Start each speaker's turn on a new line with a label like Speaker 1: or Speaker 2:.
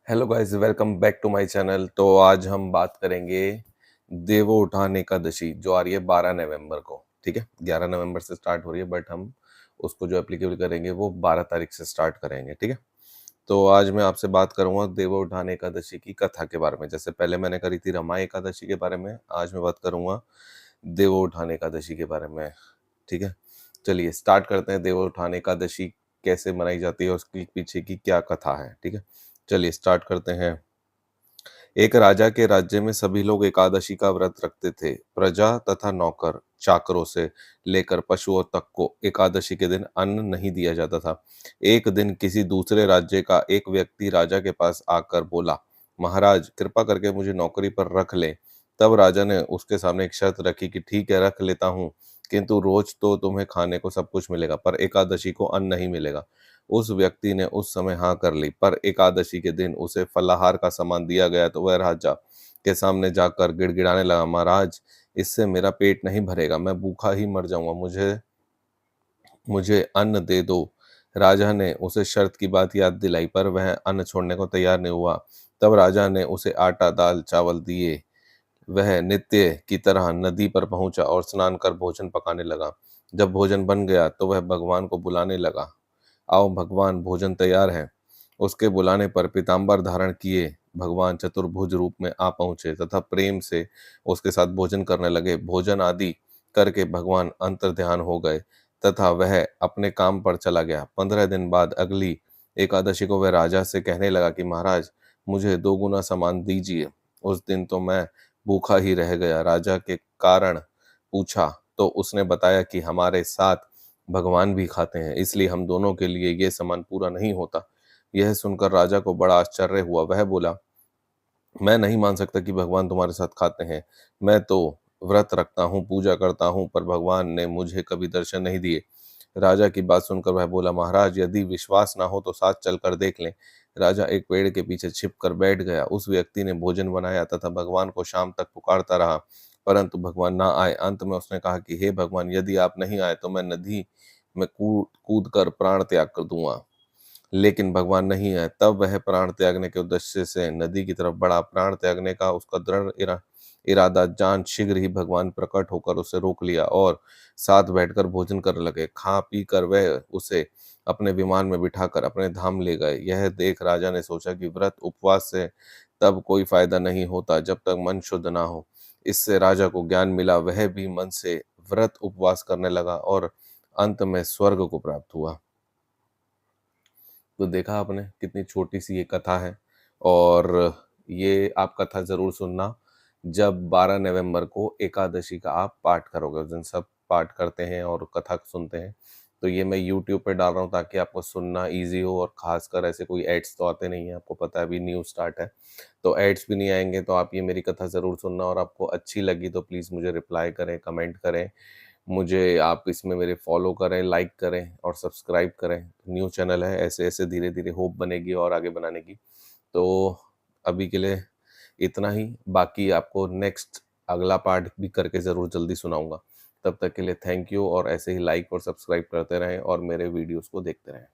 Speaker 1: Hello guys, welcome back to my channel. तो आज हम बात करेंगे देवोत्थान एकादशी जो आ रही है 12 नवंबर को। ठीक है, 11 नवंबर से स्टार्ट हो रही है बट हम उसको जो एप्लीकेबल करेंगे वो 12 तारीख से स्टार्ट करेंगे। ठीक है, तो आज मैं आपसे बात करूंगा देवोत्थान एकादशी की कथा के बारे में। जैसे पहले मैंने करी थी रमा एकादशी के बारे में, आज मैं बात करूंगा देवोत्थान एकादशी के बारे में। ठीक है, चलिए स्टार्ट करते हैं। देवोत्थान एकादशी कैसे मनाई जाती है, उसके पीछे की क्या कथा है। ठीक है, चलिए स्टार्ट करते हैं। एक राजा के राज्य में सभी लोग एकादशी का व्रत रखते थे। प्रजा तथा नौकर चाकरों से लेकर पशुओं तक को एकादशी के दिन अन्न नहीं दिया जाता था। एक दिन किसी दूसरे राज्य का एक व्यक्ति राजा के पास आकर बोला, महाराज कृपा करके मुझे नौकरी पर रख ले। तब राजा ने उसके सामने एक शर्त रखी कि ठीक है, रख लेता हूँ, किंतु रोज तो तुम्हें खाने को सब कुछ मिलेगा, पर एकादशी को अन्न नहीं मिलेगा। उस व्यक्ति ने उस समय हाँ कर ली, पर एकादशी के दिन उसे फलाहार का सामान दिया गया तो वह राजा के सामने जाकर गिड़गिड़ाने लगा, महाराज इससे मेरा पेट नहीं भरेगा, मैं भूखा ही मर जाऊंगा, मुझे मुझे अन्न दे दो। राजा ने उसे शर्त की बात याद दिलाई, पर वह अन्न छोड़ने को तैयार नहीं हुआ। तब राजा ने उसे आटा दाल चावल दिए। वह नित्य की तरह नदी पर पहुंचा और स्नान कर भोजन पकाने लगा। जब भोजन बन गया तो वह भगवान को बुलाने लगा, आओ भगवान, भोजन तैयार है। उसके बुलाने पर पीताम्बर धारण किए भगवान चतुर्भुज रूप में आ पहुंचे तथा प्रेम से उसके साथ भोजन करने लगे। भोजन आदि करके भगवान अंतर्ध्यान हो गए तथा वह अपने काम पर चला गया। 15 दिन बाद अगली एकादशी को वह राजा से कहने लगा कि महाराज मुझे 2 गुना सामान दीजिए। उस दिन तो मैं भूखा ही रह गया। राजा के कारण पूछा तो उसने बताया कि हमारे साथ भगवान भी खाते हैं, इसलिए हम दोनों के लिए ये सामान पूरा नहीं होता। यह सुनकर राजा को बड़ा आश्चर्य हुआ। वह बोला, मैं नहीं मान सकता कि भगवान तुम्हारे साथ खाते हैं। मैं तो व्रत रखता हूँ, पूजा करता हूँ, पर भगवान ने मुझे कभी दर्शन नहीं दिए। राजा की बात सुनकर वह बोला, महाराज यदि विश्वास ना हो तो साथ चलकर देख लें। राजा एक पेड़ के पीछे छिप कर बैठ गया। उस व्यक्ति ने भोजन बनाया तथा भगवान को शाम तक पुकारता रहा, परंतु भगवान ना आए। अंत में उसने कहा कि हे भगवान, यदि आप नहीं आए तो मैं नदी में कूद कूद कर प्राण त्याग कर दूंगा। लेकिन भगवान नहीं आए। तब वह प्राण त्यागने के उद्देश्य से नदी की तरफ बढ़ा। प्राण त्यागने का उसका दृढ़ इरादा जान शीघ्र ही भगवान प्रकट होकर उसे रोक लिया और साथ बैठकर भोजन करने लगे। खा पी कर वह उसे अपने विमान में बिठाकर अपने धाम ले गए। यह देख राजा ने सोचा कि व्रत उपवास से तब कोई फायदा नहीं होता जब तक मन शुद्ध ना हो। इससे राजा को ज्ञान मिला। वह भी मन से व्रत उपवास करने लगा और अंत में स्वर्ग को प्राप्त हुआ। तो देखा आपने कितनी छोटी सी ये कथा है। और ये आप कथा ज़रूर सुनना जब 12 नवंबर को एकादशी का आप पाठ करोगे। उस दिन सब पाठ करते हैं और कथा सुनते हैं। तो ये मैं यूट्यूब पे डाल रहा हूँ ताकि आपको सुनना ईजी हो, और ख़ासकर ऐसे कोई एड्स तो आते नहीं हैं, आपको पता है अभी न्यू स्टार्ट है तो एड्स भी नहीं आएंगे। तो आप ये मेरी कथा ज़रूर सुनना, और आपको अच्छी लगी तो प्लीज़ मुझे रिप्लाई करें, कमेंट करें, मुझे आप इसमें मेरे फॉलो करें, लाइक करें और सब्सक्राइब करें। न्यू चैनल है, ऐसे-ऐसे धीरे-धीरे होप बनेगी और आगे बनाने की। तो अभी के लिए इतना ही, बाकी आपको नेक्स्ट अगला पार्ट भी करके ज़रूर जल्दी सुनाऊँगा। तब तक के लिए थैंक यू, और ऐसे ही लाइक और सब्सक्राइब करते रहें और मेरे वीडियोज़ को देखते रहें।